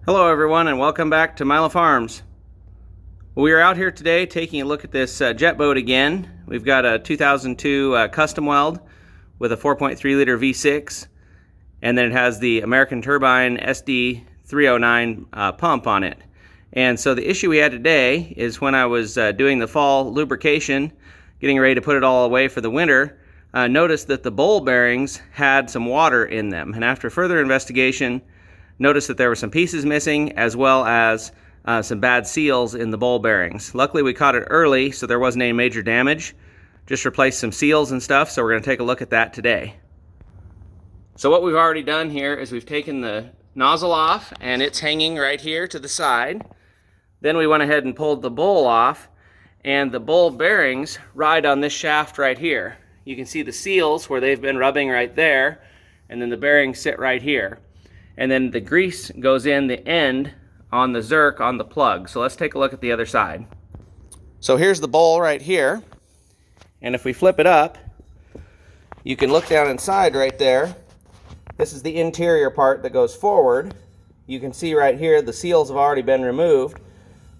Hello everyone and welcome back to Milo Farms. We are out here today taking a look at this jet boat again. We've got a 2002 Custom Weld with a 4.3 liter V6, and then it has the American Turbine SD-309 pump on it. And so the issue we had today is when I was doing the fall lubrication, getting ready to put it all away for the winter, noticed that the bowl bearings had some water in them. And after further investigation, noticed that there were some pieces missing, as well as some bad seals in the bowl bearings. Luckily we caught it early, so there wasn't any major damage. Just replaced some seals and stuff, so we're going to take a look at that today. So what we've already done here is we've taken the nozzle off, and it's hanging right here to the side. Then we went ahead and pulled the bowl off, and the bowl bearings ride on this shaft right here. You can see the seals where they've been rubbing right there, and then the bearings sit right here. And then the grease goes in the end on the zerk on the plug. So let's take a look at the other side. So here's the bowl right here. And if we flip it up, you can look down inside right there. This is the interior part that goes forward. You can see right here the seals have already been removed.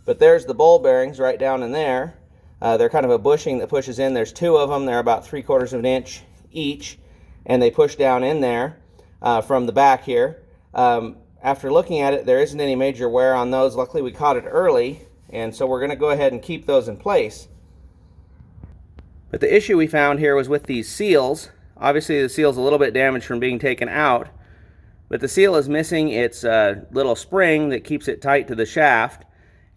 But there's the bowl bearings right down in there. They're kind of a bushing that pushes in. There's two of them. They're about 3/4 of an inch each. And they push down in there from the back here. After looking at it, there isn't any major wear on those. Luckily we caught it early, and so we're going to go ahead and keep those in place. But the issue we found here was with these seals. Obviously the seal's a little bit damaged from being taken out, but the seal is missing its little spring that keeps it tight to the shaft.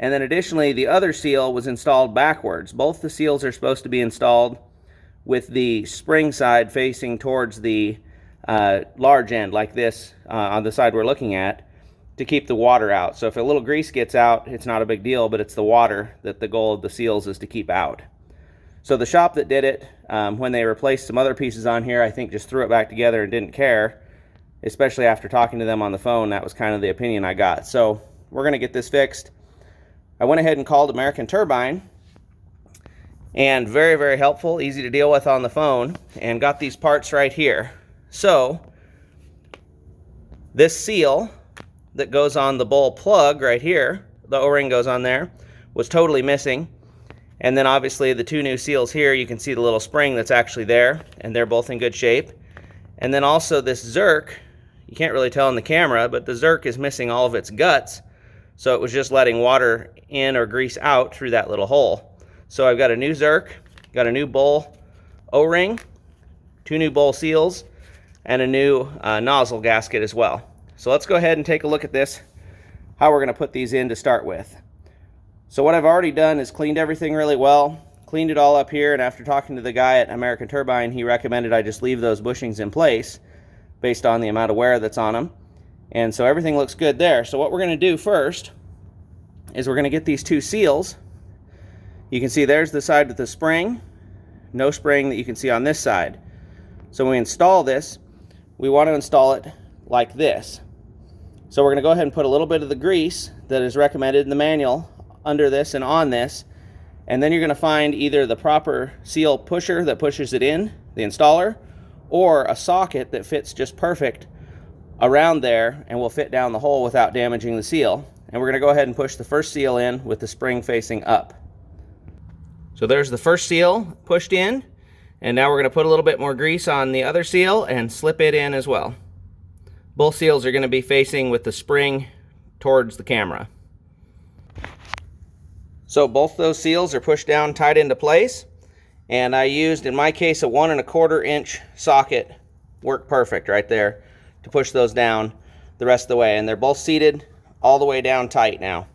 And then additionally, the other seal was installed backwards. Both the seals are supposed to be installed with the spring side facing towards the large end, like this on the side we're looking at, to keep the water out. So if a little grease gets out, it's not a big deal, but it's the water that the goal of the seals is to keep out. So the shop that did it, when they replaced some other pieces on here, I think just threw it back together and didn't care, especially after talking to them on the phone. That was kind of the opinion I got. So we're going to get this fixed. I went ahead and called American Turbine, and very, very helpful, easy to deal with on the phone, and got these parts right here. So this seal that goes on the bowl plug right here, the O-ring goes on there, was totally missing. And then obviously the two new seals here, you can see the little spring that's actually there, and they're both in good shape. And then also this zerk, you can't really tell in the camera, but the zerk is missing all of its guts, so it was just letting water in or grease out through that little hole. So I've got a new zerk, got a new bowl O-ring, two new bowl seals, and a new nozzle gasket as well. So let's go ahead and take a look at this, how we're going to put these in to start with. So what I've already done is cleaned everything really well, cleaned it all up here, and after talking to the guy at American Turbine, he recommended I just leave those bushings in place based on the amount of wear that's on them. And so everything looks good there. So what we're going to do first is we're going to get these two seals. You can see there's the side with the spring, no spring that you can see on this side. So when we install this, we want to install it like this. So we're going to go ahead and put a little bit of the grease that is recommended in the manual under this and on this, and then you're going to find either the proper seal pusher that pushes it in, the installer, or a socket that fits just perfect around there and will fit down the hole without damaging the seal. And we're going to go ahead and push the first seal in with the spring facing up. So there's the first seal pushed in. And now we're going to put a little bit more grease on the other seal and slip it in as well. Both seals are going to be facing with the spring towards the camera. So both those seals are pushed down tight into place. And I used, in my case, a 1 1/4 inch socket. Worked perfect right there to push those down the rest of the way. And they're both seated all the way down tight now.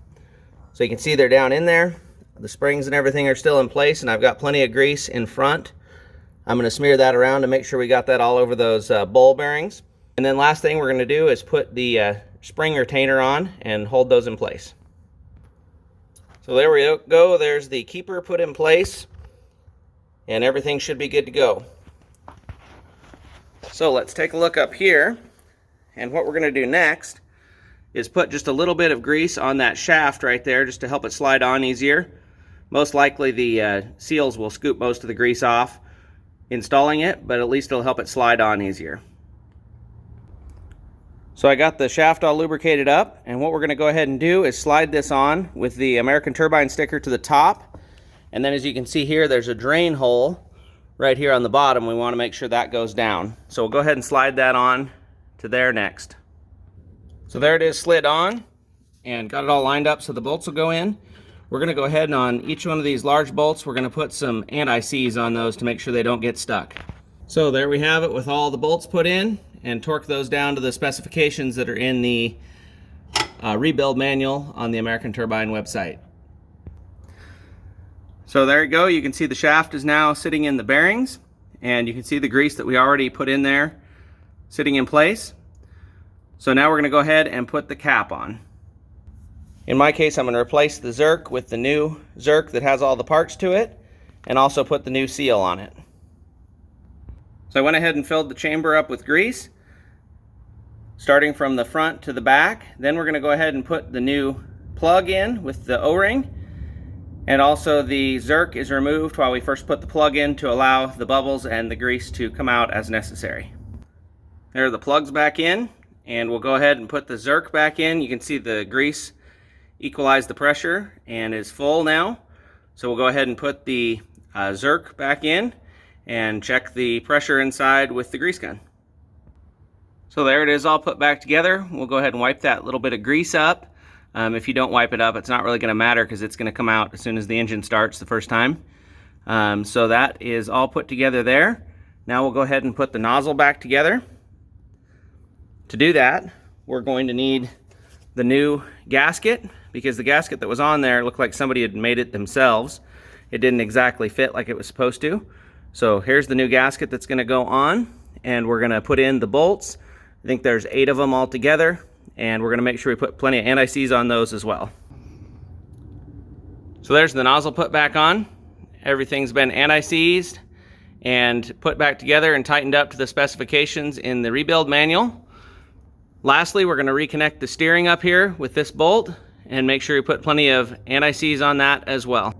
So you can see they're down in there. The springs and everything are still in place, and I've got plenty of grease in front. I'm going to smear that around to make sure we got that all over those bowl bearings. And then last thing we're going to do is put the spring retainer on and hold those in place. So there we go. There's the keeper put in place, and everything should be good to go. So let's take a look up here, and what we're going to do next is put just a little bit of grease on that shaft right there just to help it slide on easier. Most likely the seals will scoop most of the grease off installing it, but at least it'll help it slide on easier. So I got the shaft all lubricated up, and what we're going to go ahead and do is slide this on with the American Turbine sticker to the top. And then as you can see here, there's a drain hole right here on the bottom. We want to make sure that goes down. So we'll go ahead and slide that on to there next. So there it is, slid on, and got it all lined up so the bolts will go in. We're going to go ahead and on each one of these large bolts, we're going to put some anti-seize on those to make sure they don't get stuck. So there we have it with all the bolts put in, and torque those down to the specifications that are in the rebuild manual on the American Turbine website. So there you go, you can see the shaft is now sitting in the bearings, and you can see the grease that we already put in there sitting in place. So now we're going to go ahead and put the cap on. In my case, I'm going to replace the Zerk with the new Zerk that has all the parts to it, and also put the new seal on it. So I went ahead and filled the chamber up with grease, starting from the front to the back. Then we're going to go ahead and put the new plug in with the O-ring, and also the Zerk is removed while we first put the plug in to allow the bubbles and the grease to come out as necessary. There are the plugs back in, and we'll go ahead and put the Zerk back in. You can see the grease equalized the pressure and is full now. So we'll go ahead and put the Zerk back in and check the pressure inside with the grease gun. So there it is, all put back together. We'll go ahead and wipe that little bit of grease up. If you don't wipe it up, it's not really going to matter because it's going to come out as soon as the engine starts the first time. So that is all put together there. Now we'll go ahead and put the nozzle back together. To do that, we're going to need the new gasket, because the gasket that was on there looked like somebody had made it themselves. It didn't exactly fit like it was supposed to. So here's the new gasket that's going to go on, and we're going to put in the bolts. I think there's 8 of them all together, and we're going to make sure we put plenty of anti-seize on those as well. So there's the nozzle put back on. Everything's been anti-seized and put back together and tightened up to the specifications in the rebuild manual. Lastly, we're going to reconnect the steering up here with this bolt and make sure you put plenty of anti-seize on that as well.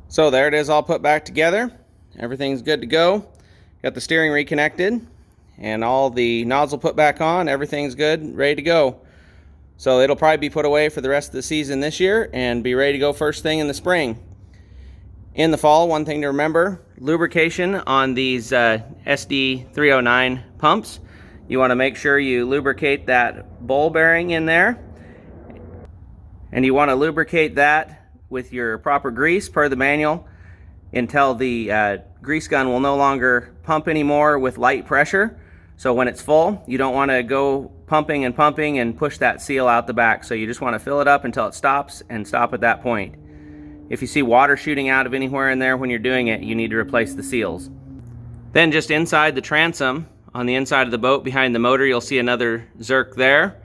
So there it is, all put back together. Everything's good to go. Got the steering reconnected and all the nozzle put back on. Everything's good, ready to go. So it'll probably be put away for the rest of the season this year and be ready to go first thing in the spring. In the fall, one thing to remember, lubrication on these SD-309 pumps. You want to make sure you lubricate that ball bearing in there, and you want to lubricate that with your proper grease per the manual until the grease gun will no longer pump anymore with light pressure. So when it's full, you don't want to go pumping and push that seal out the back. So you just want to fill it up until it stops and stop at that point. If you see water shooting out of anywhere in there when you're doing it, you need to replace the seals. Then just inside the transom, on the inside of the boat behind the motor, you'll see another Zerk there,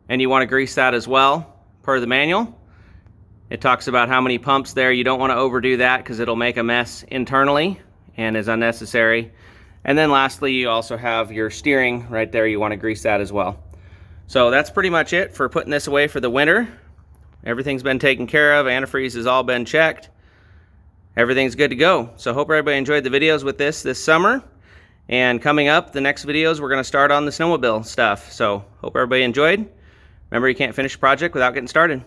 and you want to grease that as well per the manual. It talks about how many pumps there. You don't want to overdo that because it'll make a mess internally and is unnecessary. And then lastly, you also have your steering right there. You want to grease that as well. So that's pretty much it for putting this away for the winter. Everything's been taken care of. Antifreeze has all been checked. Everything's good to go. So hope everybody enjoyed the videos with this summer. And coming up, the next videos, we're going to start on the snowmobile stuff. So hope everybody enjoyed. Remember, you can't finish a project without getting started.